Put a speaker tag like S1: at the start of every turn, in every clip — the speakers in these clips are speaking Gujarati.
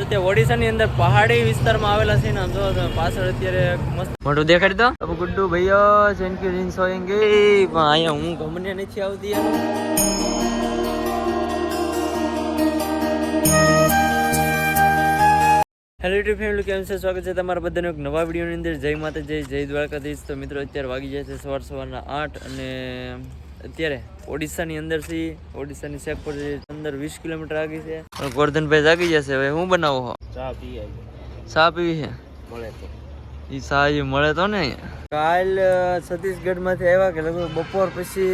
S1: અત્યારે ઓડિશાની અંદર પહાડી વિસ્તારમાં આવેલા છે ને જો પાછળ અત્યારે મસ્ત મોટું દેખાડી દો અબ ગુડ્ડુ ભૈયા જેનકી રીલ્સ હોયંગે પણ અહીંયા હું ગમને નથી આવતી હેલો યુટ્યુબ ફેમિલી કેમ છે સ્વાગત છે તમારા બધાનો એક નવા વિડીયોની અંદર જય માતાજી જય દ્વારકાધીશ તો મિત્રો અત્યારે વાગી જાય છે સવારના 8 અને અત્યારે ઓડિશાની અંદર થી ઓડિશાની શેક પર અંદર 20 કિલોમીટર આગી છે ગોરધનભાઈ જાગી જશે હવે હું બનાવો હો ચા પીવી છે મળે તો ઈ સાહેબ મળે તો ને કાલ છત્તીસગઢ માંથી આવ્યા કે લગભગ બપોર પછી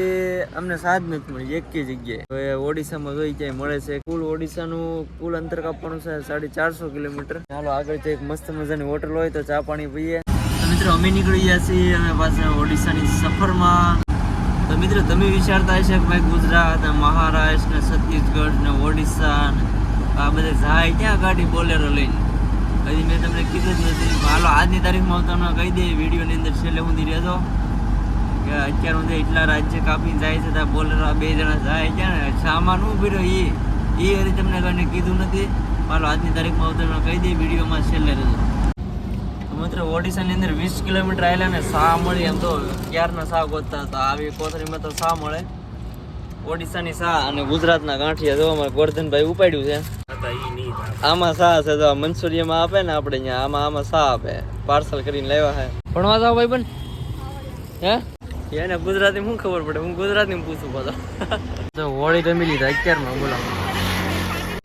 S1: અમને સાજ નથી મળી એક જગ્યાએ હવે ઓડિશામાં જોઈ ક્યાંય મળે છે કુલ ઓડિશાનું કુલ અંતર કાપવાનું છે 450 કિલોમીટર ચાલો આગળ એક મસ્ત મજાની હોટલ હોય તો ચા પાણી પીએ તો મિત્રો અમે નીકળી ગયા છીએ અમે પાછા ઓડિશાની સફરમાં તો મિત્રો તમે વિચારતા હશે કે ભાઈ ગુજરાત મહારાષ્ટ્ર ને છત્તીસગઢ ને ઓડિશા આ બધે જાય ક્યાં ગાડી બોલેરો લઈને હજી મેં તમને કીધું જ નથી હાલો આજની તારીખમાં તમને કહી દે વિડીયોની અંદર છેલ્લે સુધી રહેજો કે અત્યારે હું એટલા રાજ્ય કાપીને જાય છે ત્યાં બોલેરો 2 જણા જાય ક્યાં સામાન ઉભી રહ્યો એ હજી તમને કઈને કીધું નથી હાલો આજની તારીખમાં તમને કહી દે વિડીયોમાં છેલ્લે રહેજો મિત્રો ઓડિશાની અંદર 20 કિલોમીટર આવેલા ને સા મળી એમ તો ક્યારના સા ગોતતા હતા આવી કોથળીમાં તો સા મળે ઓડિશાની સા અને ગુજરાતના ગાંઠિયા જો અમારે ગોરધનભાઈ ઉપાડ્યું છે આમાં સા છે તો મંચુરિયમાં આપે ને આપણે અહીંયા આમાં સા આપે પાર્સલ કરીને લાવ્યા છે ભણવા જાવ ભાઈ બન હે એને ગુજરાતી શું ખબર પડે હું ગુજરાતી પૂછું પાછો તો હોળી રમી લીધા અત્યારમાં બોલો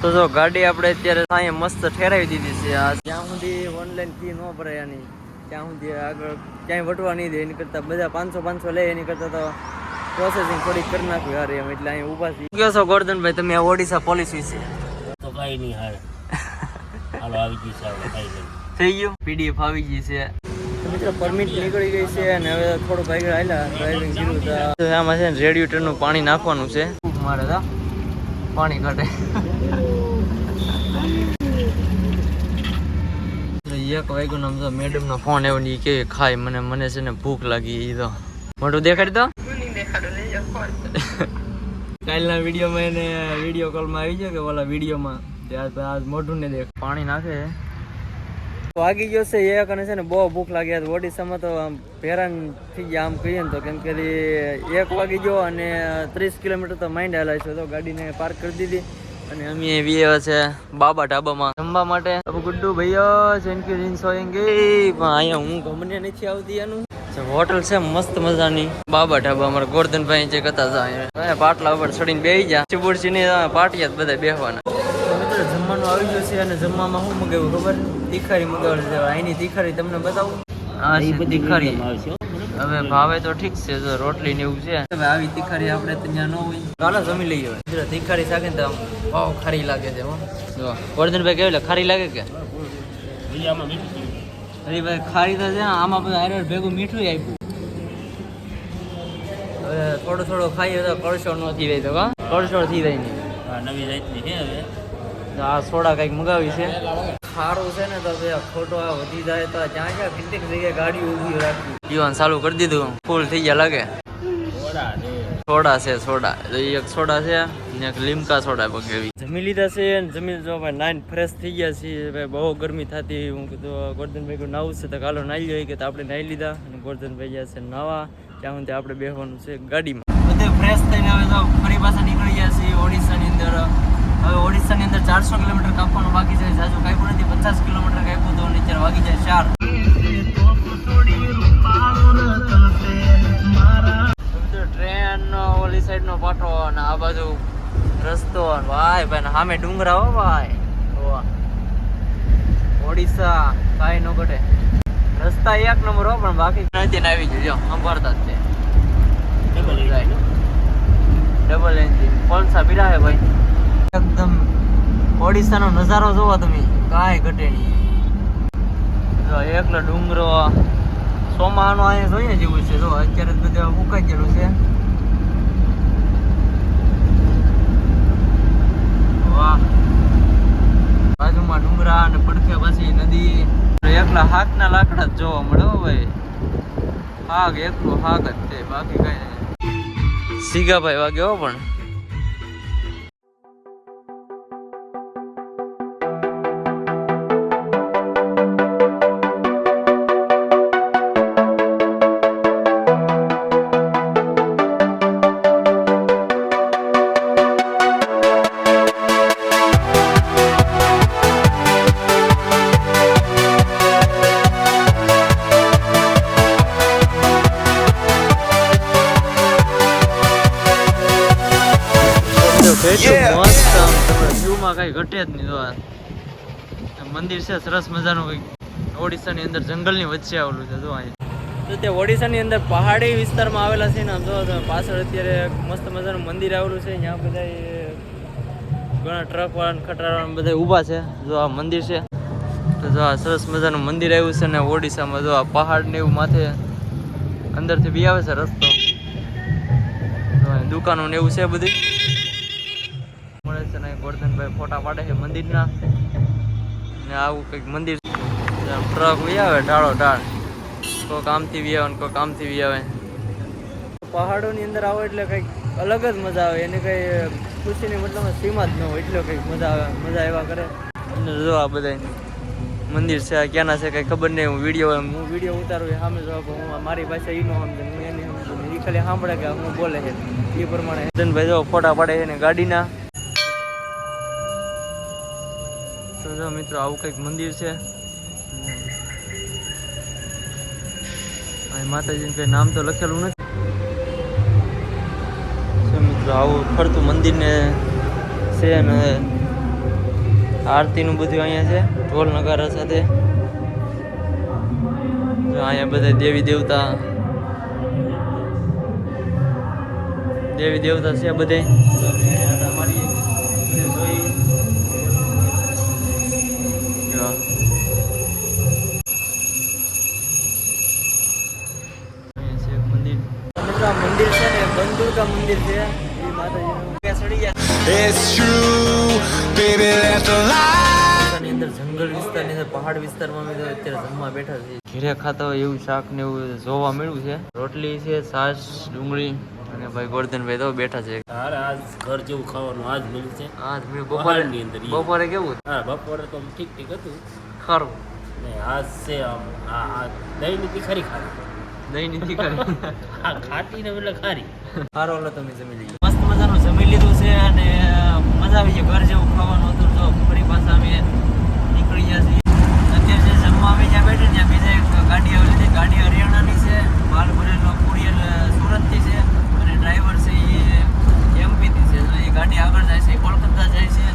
S1: તો જો ગાડી આપણે અત્યારે અહીંયા મસ્ત ઠેરાવી દીધી છે આ ત્યાં સુધી ઓનલાઈન ફી ન ભરાય આની ત્યાં સુધી આગળ ક્યાંય વટવા નહીં દે એની કરતાં બધા 500 લે એની કરતાં તો પ્રોસેસિંગ થોડીક કરી નાખ્યું યાર એમ એટલે અહીંયા ઊભા છે કયો છો ગોરધનભાઈ તમે આ ઓડિશા પોલીસ વિશે તો કઈ નહીં હાલ હાલો આવી ગઈ છે આપણે કઈ નહીં થઈ ગયું પીડીએફ આવી ગઈ છે મિત્રો પરમિટ નીકળી ગઈ છે અને હવે થોડુંક આગળ આયલા ડ્રાઇવિંગ કર્યું તો આમાં છે ને રેડિએટરનું પાણી નાખવાનું છે મારે તો પાણી ઘટે 1 વાગ્યો નામ તો મેડમ નો ફોન આવ્યો ને કે ખાય મને છે ને ભૂખ લાગી ઈ તો મોટું દેખાડી દો કાલના વિડીયોમાં એને વિડીયો કોલમાં આવી ગયો કે ઓલા વિડીયોમાં આજ મોઢું ને દેખ પાણી નાખે વાગી ગયો છે એક અને છે ને બહુ ભૂખ લાગી ઓડિશામાં તો હેરાન થઈ ગયા આમ કહીએ ને તો કેમ કે 1 વાગી ગયો અને 30 કિલોમીટર તો માઇન્ડ હાલાય છે તો ગાડીને પાર્ક કરી દીધી અને અમે આવ્યા છે બાબા ઢાબામાં જમવા માટે ગુડ્ડુ ભૈયા જેનકી રીલ્સ હોયંગે પણ અહીંયા હું ગમને નથી આવતી એનું હોટલ છે મસ્ત મજાની બાબા ઢાબા અમારા ગોરધનભાઈ જે કહેતા હતા પાટલા ઉપર ચડીને બેસી જા ચીબુડસી ની પાટિયા બધા બેસવાના મિત્રો જમવાનું આવી ગયું છે અને જમવામાં શું મગાવ્યું ખબર તીખારી મગાવેલ છે અહીંની તીખારી તમને બતાવું હા તીખારી હવે ભાવે તો ઠીક છે જો રોટલી ને એવું છે હવે આવી તીખારી આપણે ત્યાં ન હોય ચાલો જમી લઈએ મિત્રો તીખારી શાકે તો ભાવ ખારી લાગે છે જો ગોરધનભાઈ કેવી ખારી લાગે કે અરે ભાઈ ખારી તો છે આમાં બધું હારે ભેગું મીઠું આપ્યું હવે થોડો ખાઈએ તો કળશો ન થઈ જાય તો કળશો થઈ જાય નહીં નવી જાતની છે હવે આ સોડા કંઈક મગાવી છે સારું છે ને તો ખોટો આ વધી જાય તો જ્યાં કેટલીક જગ્યાએ ગાડી ઊભી રાખી પીવાનું ચાલુ કરી દીધું ફૂલ થઈ ગયા લાગે સોડા છે એક સોડા છે ને એક લીમકા સોડા પકેવી જમી લીધા છે અને જમી જો ભાઈ નાઈન ફ્રેશ થઈ ગયા છીએ ભાઈ બહુ ગરમી થતી હું કીધું ગોરધનભાઈ કોઈ નાવું છે તો કાલો નાહી જોઈએ કે આપણે નાહી લીધા અને ગોરધનભાઈ ગયા છે નાવા ત્યાં સુધી આપણે બેસવાનું છે ગાડીમાં બધે ફ્રેશ થઈને હવે તો ફરી પાછા નીકળી ગયા છીએ ઓડિશાની અંદર હવે ઓડિશાની અંદર 400 કિલોમીટર કાપવાનું બાકી છે જાજુ કાપ્યું નથી 50 કિલોમીટર કાપ્યું તો અત્યારે વાગી જાય 4 ટ્રેન ઓલી સાઈડ નો પાટો અને આ બાજુ રસ્તો ભાઈ સામે ડુંગરા હો ભાઈ ઓડિશા કાંઈ નો ઘટે રસ્તા 1 નંબર હો પણ બાકી નથી આવી ગયો સંભાળતા જ છે ડબલ એન્જિન કોલસા પીડા હે ભાઈ એકદમ ઓડિશાનો નજારો જોવો તમે કાંઈ ઘટે નહીં એકલો ડુંગરો સોમાનો અહીંયા જોઈએ જેવું છે જો અત્યારે બધું મુકાઈ ગયેલું છે વાહ બાજુમાં ડુંગરા અને પડખે પછી નદી એકલા હાકના લાકડા જ જોવા મળે ભાઈ હાક એકલું હાક જ છે બાકી કઈ નહીં સીગાભાઈ વાગે હો પણ કેટલું મસ્ત આમ તમારા વ્યૂમાં કઈ ઘટે જ નહીં. જો આ મંદિર છે સરસ મજાનું, કંઈક ઓડિશાની અંદર જંગલની વચ્ચે આવેલું છે. જો અહીં તો તે ઓડિશાની અંદર પહાડી વિસ્તારમાં આવેલા છે ને. આમ જો તમે પાછળ અત્યારે મસ્ત મજાનું મંદિર આવેલું છે. ત્યાં બધા ઘણા ટ્રક વાળા ખટારા બધા ઊભા છે. જો આ મંદિર છે. તો જો આ સરસ મજાનું મંદિર આવ્યું છે ને ઓડિશામાં. જો આ પહાડ ને એવું માથે અંદરથી બી આવે છે રસ્તો. દુકાનો ને એવું છે બધી મળે છે ને. ગોરધનભાઈ ફોટા પાડે છે મંદિરના ને. આવું કંઈક મંદિર ટ્રક બી આવે ઢાળો ઢાળ. કોઈ કામથી બી આવે ને કોઈ કામથી બી આવે. પહાડોની અંદર આવો એટલે કંઈક અલગ જ મજા આવે. એને કંઈ ખુશીની મતલબ સીમા જ ન હોય. એટલે કંઈક મજા આવે. મજા એવા કરે. અને જો આ બધા મંદિર છે ક્યાંના છે કંઈ ખબર નહીં. હું વિડીયો ઉતારું સામે જો હું મારી પાસે એ ન સમજે, હું એની સમજુ. એ ખાલી સાંભળે કે હું બોલે છે એ પ્રમાણે. ભાઈ જો ફોટા પાડે છે ને ગાડીના. તો જો મિત્રો આવું કંઈક મંદિર છે. માતાજીનું કંઈ નામ તો લખેલું નથી. મિત્રો આવું ફરતું મંદિર ને છે ને આરતીનું બધું અહીંયા છે ઢોલ નગારા સાથે. જો અહીંયા બધા દેવી દેવતા છે બધે. મંદિર છે ને બંદુરકા મંદિર છે. એ માતાજીનું સડી ગયા અંદર જંગલ વિસ્તારની અંદર પહાડ વિસ્તારમાં અમે અત્યારે જમવા બેઠા છીએ. ઘરે ખાતા હોય એવું શાક ને એવું જોવા મળ્યું છે. રોટલી છે, છાશ, ડુંગળી અને ભાઈ ગોરધનભાઈ તો બેઠા છે.
S2: આજ ઘર જેવું ખાવાનું આજ મળ્યું છે.
S1: આજ બપોરે ની અંદર બપોરે કેવું?
S2: હા બપોરે તો ઠીક હતું.
S1: ખરું
S2: ને આજ છે આ દહીં ની તીખારી ખારી.
S1: દહીં ની તીખારી
S2: હા ખાટી ને એટલે ખારી.
S1: સારો ઓલો તમે જમી લીધું. મસ્ત મજાનું જમી લીધું છે અને મજા આવી છે. ઘર જેવું ખાવાનું હતું. જો ફરી પાછા અમે નીકળી ગયા છીએ. અત્યારે જે જમવા અમે જ્યાં બેઠે ત્યાં બીજા એક ગાડી આવેલી છે. ગાડી હરિયાણાની છે. માલ ભરેલો કુરિયર સુરતથી છે અને ડ્રાઈવર છે એ એમપીથી છે. તો એ ગાડી આગળ જાય છે, કોલકાતા જાય છે.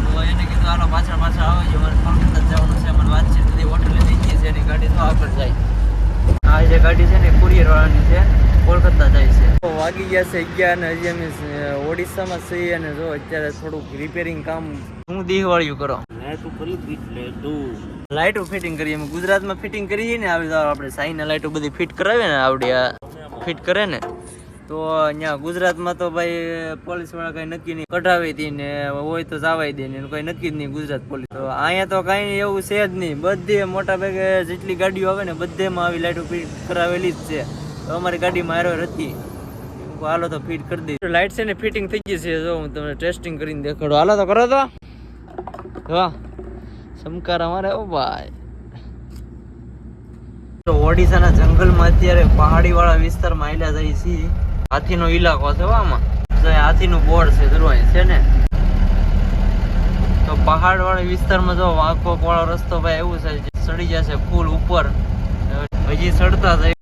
S1: તો એને કીધું હાલો પાછળ આવે છે, મારે કોલકાતા જવાનું છે. મને વાતચીત બધી હોટલે જઈ ગઈ છે. એની ગાડી તો આગળ જાય. આ જે ગાડી છે ને કુરિયર વાળાની છે, કોલકાતા જાય છે. વાગી ગયા છે 11 ને હજી અમે ઓડિશામાં છીએ. અને જો અત્યારે થોડુંક રિપેરિંગ કામ હું દિવાળીયું કરો લાઇટો ફિટિંગ કરીએ. અમે ગુજરાતમાં ફિટિંગ કરીએ ને આવી આપણે સાઈના લાઇટો બધી ફિટ કરાવે ને આવડી ફિટ કરે ને. તો અહીંયા ગુજરાતમાં તો ભાઈ પોલીસ વાળા કઈ નક્કી નહીં કઢાવી હતી ને હોય તો જવાય દે ને કઈ નક્કી જ નહીં ગુજરાત પોલીસ. તો અહીંયા તો કઈ એવું છે જ નહીં. બધી મોટા ભાગે જેટલી ગાડીઓ આવે ને બધેમાં આવી લાઇટો ફિટ કરાવેલી જ છે. તો અમારી ગાડીમાં એરર હતી. હાલો તો ફિટ કરી દઈ. લાઇટ છે ને ફિટિંગ થઈ ગઈ છે. જો હું તમને ટેસ્ટિંગ કરીને દેખાડું. હાલો તો કરો તો. વાહ સમકારા મારે ઓ ભાઈ. ઓડિશાના જંગલમાં અત્યારે પહાડી વાળા વિસ્તારમાં આયલા જાય છે. હાથીનો ઇલાકો છે આમાં. હાથીનું બોર્ડ છે દરવાય છે ને. તો પહાડ વાળા વિસ્તારમાં જો વાંકો વાળો રસ્તો ભાઈ એવું છે ચડી જશે ફૂલ ઉપર. હજી ચડતા જાય